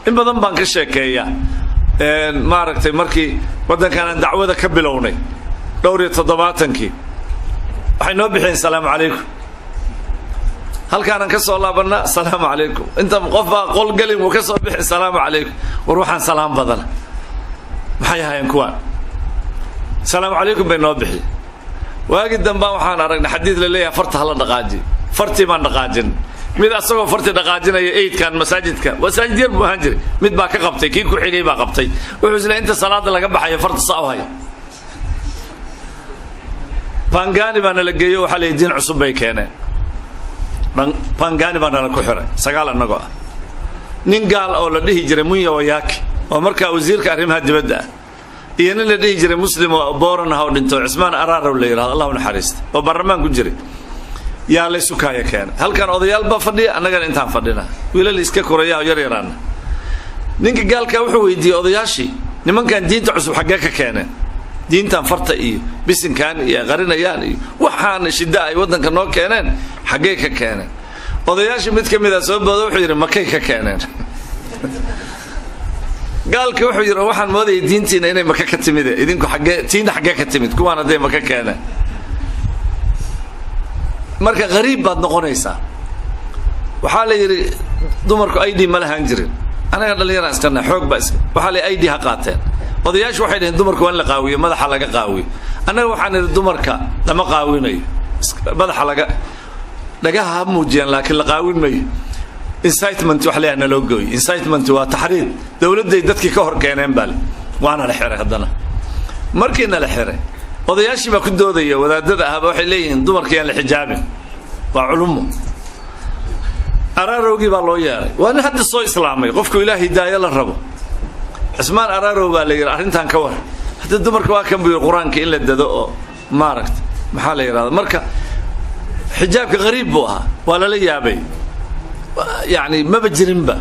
in badan baan ka sheekeeyaa maaragtay markii waddankan aan dacwada ka bilownay dhowr iyo 70kii waxay noo bixeen salaamu calaykum halkaan ka soo laabanaa salaamu calaykum inta qof baa qol galin uu ka soo bixi salaamu calaykum war waxaan salaam badan maxay ahaayeen kuwa salaamu calaykum bay noo bixi waagi dambaan waxaan aragnay xadiid la leeyahay farta hala dhaqaaji fartii baan dhaqaajin mid asagoo farti dhaqaajinaya eedkan masaajidka wasaajid yar buu ahaan jiray mid baa ka qabtay kii ku xigay baa qabtay wuxuu isla inta salaada laga baxayo farta saaw hay Pangani baa la geeyo waxa la diin cusub bay keeneen Pangani baa la ku xiray sagaal anagoo ah nin gaal oo la dhihi jiray Munya Wayaki oo markaa wasiirka arrimaha dibadda iyo nin la dhihi jiray muslim oo booran ah oo dhinto Usmaan Araar oo la yiraahdo Allahu naxariisto oo barnaamij ku jiray yaa la sukaaya keen halkan odayaal ba fadhiya anaga intaan fadhina wiilal iska koraya yar yaraan ninka gaalka wuxuu weydiiyay odayaashii nimankan diinta cusub xagee ka keeneen diintan farta iyo bisinkan iyo qarinayaan iyo waxaan shida ay wadanka noo keeneen xagee ka keeneen odayaashii mid kamid ah soo boodo wuxuu yiri makay ka keeneen gaalka wuxuu yiri waxaan mooday diintiina inay maka ka timid idinku xagee diinta xagee ka timid kuwana day maka keeneen marka qariib baad noqonaysaa waxa la yiri dumarku ID ma lahaan jirin anaga dhalinyarada iskana xoog baas waxa la ID ha qaateen odayaashu waxay dhaheen dumarku waan la qaawiyo madaxa laga qaawiyo anaga waxaan niri dumarka lama qaawinayo madaxa laga muujiyaan laakiin la qaawin maayo incitement wax leeyna loo gooy incitement waa tahriid dawladda dadkii ka hor keeneen bal waana la xiray hadana markiina la xiray odayaashii ba ku doodaya wadaadada ah waxay leeyihiin dumarkii aan la xijaabin waa culumo Araarowgii baa loo yeeray waana hadda soo islaamay qofku Ilaahay hidaayo la rabo Usmaan Araarow baa la yiraahdaa arrintan ka war hadda dumarku waa kan biyo quraanka in la dado oo maaragtay maxaa la yiraahdaa marka xijaabka qariib buu ahaa waa la yaabay yani ma bajirinba